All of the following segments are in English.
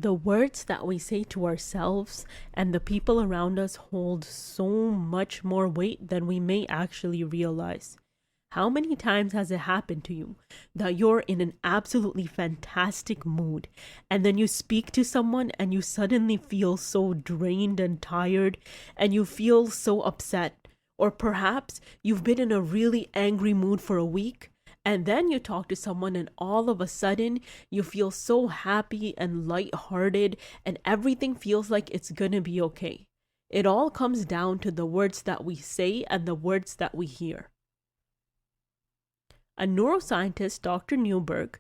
The words that we say to ourselves and the people around us hold so much more weight than we may actually realize. How many times has it happened to you that you're in an absolutely fantastic mood and then you speak to someone and you suddenly feel so drained and tired and you feel so upset? Or perhaps you've been in a really angry mood for a week and then you talk to someone and all of a sudden you feel so happy and lighthearted and everything feels like it's gonna be okay. It all comes down to the words that we say and the words that we hear. A neuroscientist, Dr. Newberg,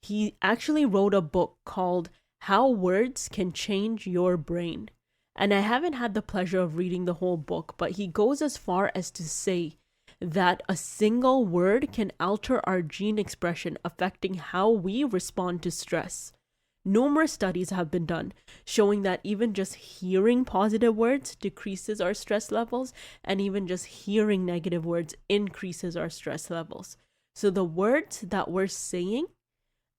he actually wrote a book called How Words Can Change Your Brain. And I haven't had the pleasure of reading the whole book, but he goes as far as to say that a single word can alter our gene expression, affecting how we respond to stress. Numerous studies have been done showing that even just hearing positive words decreases our stress levels, and even just hearing negative words increases our stress levels. So the words that we're saying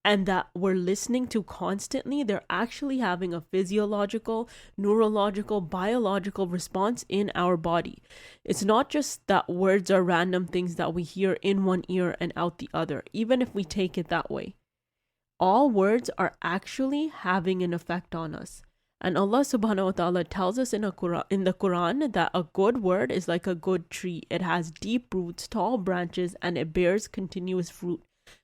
and that we're listening to constantly, they're actually having a physiological, neurological, biological response in our body. It's not just that words are random things that we hear in one ear and out the other, even if we take it that way. All words are actually having an effect on us. And Allah subhanahu wa ta'ala tells us in the Quran that a good word is like a good tree. It has deep roots, tall branches, and it bears continuous fruit.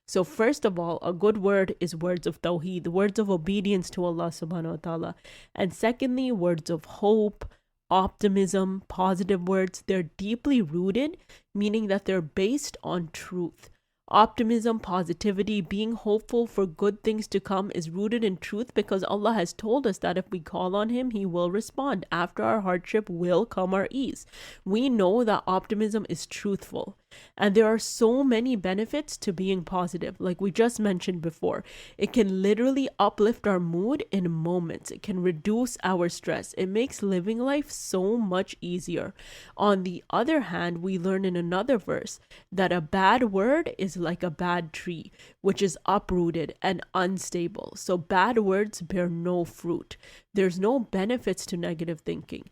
So first of all, a good word is words of tawheed, words of obedience to Allah subhanahu wa ta'ala. And secondly, words of hope, optimism, positive words. They're deeply rooted, meaning that they're based on truth. Optimism, positivity, being hopeful for good things to come is rooted in truth, because Allah has told us that if we call on Him, He will respond. After our hardship will come our ease. We know that optimism is truthful. And there are so many benefits to being positive. Like we just mentioned before, it can literally uplift our mood in moments. It can reduce our stress. It makes living life so much easier. On the other hand, we learn in another verse that a bad word is like a bad tree, which is uprooted and unstable. So bad words bear no fruit. There's no benefits to negative thinking.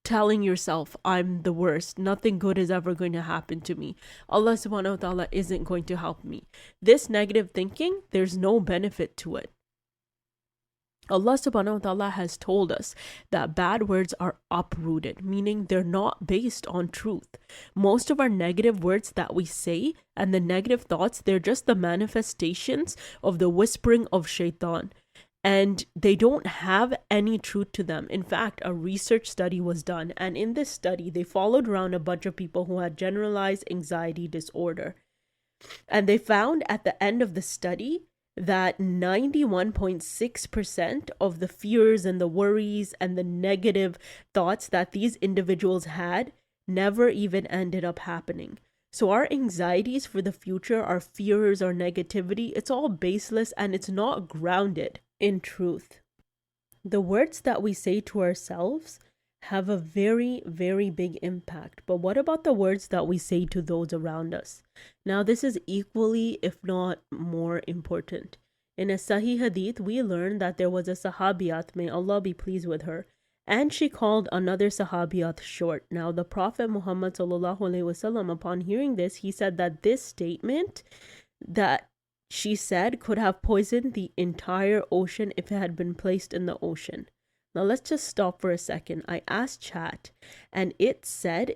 Telling yourself, I'm the worst, nothing good is ever going to happen to me, Allah subhanahu wa ta'ala isn't going to help me. This negative thinking, there's no benefit to it. Allah subhanahu wa ta'ala has told us that bad words are uprooted, meaning they're not based on truth. Most of our negative words that we say and the negative thoughts, they're just the manifestations of the whispering of shaitan. And they don't have any truth to them. In fact, a research study was done. And in this study, they followed around a bunch of people who had generalized anxiety disorder. And they found at the end of the study that 91.6% of the fears and the worries and the negative thoughts that these individuals had never even ended up happening. So our anxieties for the future, our fears, our negativity, it's all baseless and it's not grounded in truth. The words that we say to ourselves have a very, very big impact. But what about the words that we say to those around us? Now, this is equally, if not more important. In a Sahih Hadith, we learn that there was a Sahabiyat, may Allah be pleased with her, and she called another Sahabiyat short. Now, the Prophet Muhammad sallallahu alaihi wasallam, upon hearing this, he said that this statement that she said could have poisoned the entire ocean if it had been placed in the ocean. Now let's just stop for a second. I asked chat and it said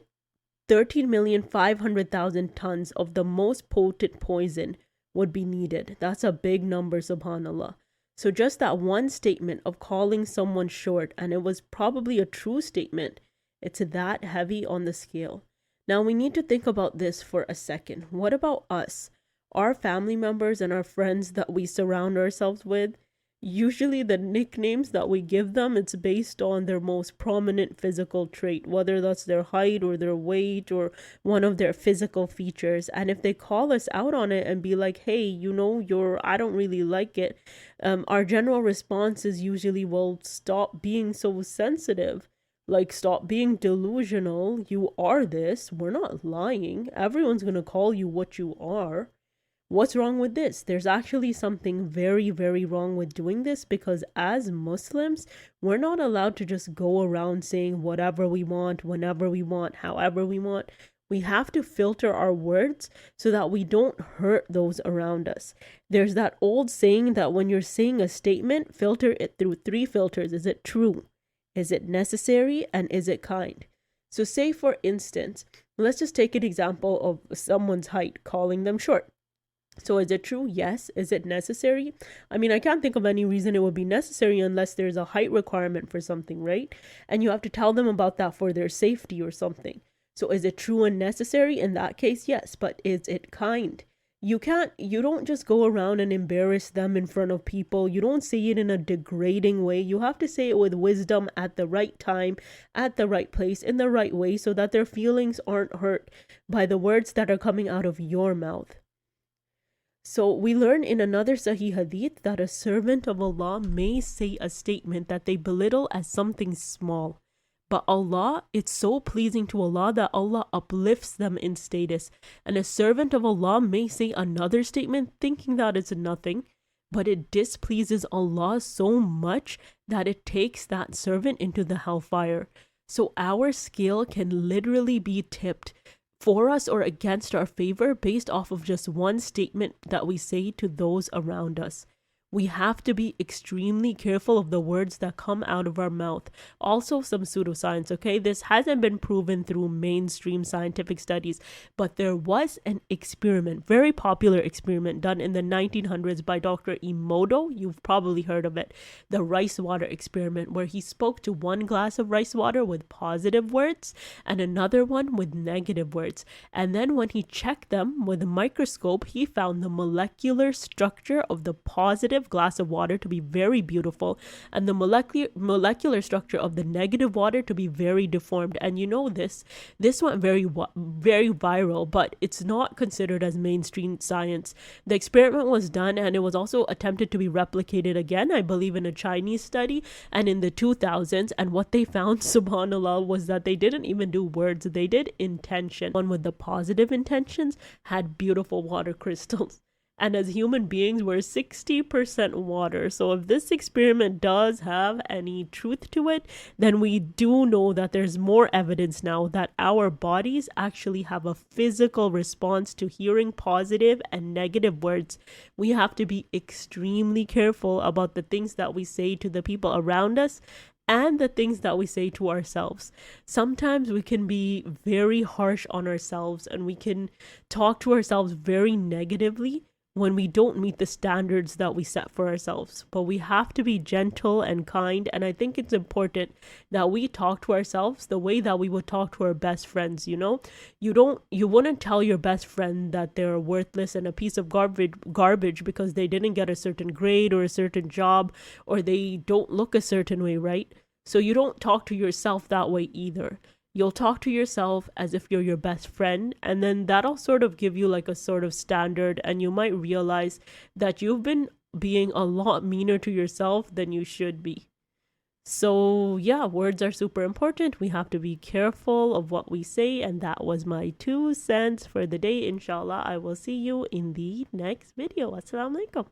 13,500,000 tons of the most potent poison would be needed. That's a big number, subhanAllah. So just that one statement of calling someone short, and it was probably a true statement, it's that heavy on the scale. Now we need to think about this for a second. What about us? Our family members and our friends that we surround ourselves with, usually the nicknames that we give them, it's based on their most prominent physical trait, whether that's their height or their weight or one of their physical features. And if they call us out on it and be like, hey, I don't really like it, our general response is usually, well, stop being so sensitive. Like, stop being delusional. You are this. We're not lying. Everyone's going to call you what you are. What's wrong with this? There's actually something very, very wrong with doing this, because as Muslims, we're not allowed to just go around saying whatever we want, whenever we want, however we want. We have to filter our words so that we don't hurt those around us. There's that old saying that when you're saying a statement, filter it through 3 filters. Is it true? Is it necessary? And is it kind? So say, for instance, let's just take an example of someone's height, calling them short. So is it true? Yes. Is it necessary? I mean, I can't think of any reason it would be necessary unless there's a height requirement for something, right? And you have to tell them about that for their safety or something. So is it true and necessary? In that case, yes. But is it kind? You don't just go around and embarrass them in front of people. You don't say it in a degrading way. You have to say it with wisdom, at the right time, at the right place, in the right way, so that their feelings aren't hurt by the words that are coming out of your mouth. So we learn in another Sahih Hadith that a servant of Allah may say a statement that they belittle as something small. But Allah, it's so pleasing to Allah that Allah uplifts them in status. And a servant of Allah may say another statement thinking that it's nothing, but it displeases Allah so much that it takes that servant into the hellfire. So our scale can literally be tipped for us or against our favor based off of just one statement that we say to those around us. We have to be extremely careful of the words that come out of our mouth. Also, some pseudoscience, okay? This hasn't been proven through mainstream scientific studies, but there was an experiment, very popular experiment done in the 1900s by Dr. Emoto. You've probably heard of it. The rice water experiment, where he spoke to one glass of rice water with positive words and another one with negative words. And then when he checked them with a microscope, he found the molecular structure of the positive glass of water to be very beautiful and the molecular structure of the negative water to be very deformed. And you know, this went very viral, but it's not considered as mainstream science. The experiment was done and it was also attempted to be replicated again, I believe, in a Chinese study and in the 2000s. And what they found, subhanallah, was that they didn't even do words, they did intention. One with the positive intentions had beautiful water crystals. And as human beings, we're 60% water. So if this experiment does have any truth to it, then we do know that there's more evidence now that our bodies actually have a physical response to hearing positive and negative words. We have to be extremely careful about the things that we say to the people around us and the things that we say to ourselves. Sometimes we can be very harsh on ourselves and we can talk to ourselves very negatively when we don't meet the standards that we set for ourselves. But we have to be gentle and kind, and I think it's important that we talk to ourselves the way that we would talk to our best friends. You know, you wouldn't tell your best friend that they're worthless and a piece of garbage because they didn't get a certain grade or a certain job or they don't look a certain way, right? So you don't talk to yourself that way either. You'll talk to yourself as if you're your best friend, and then that'll sort of give you like a sort of standard, and you might realize that you've been being a lot meaner to yourself than you should be. So yeah, words are super important. We have to be careful of what we say, and that was my 2 cents for the day. Inshallah, I will see you in the next video. Assalamu alaikum.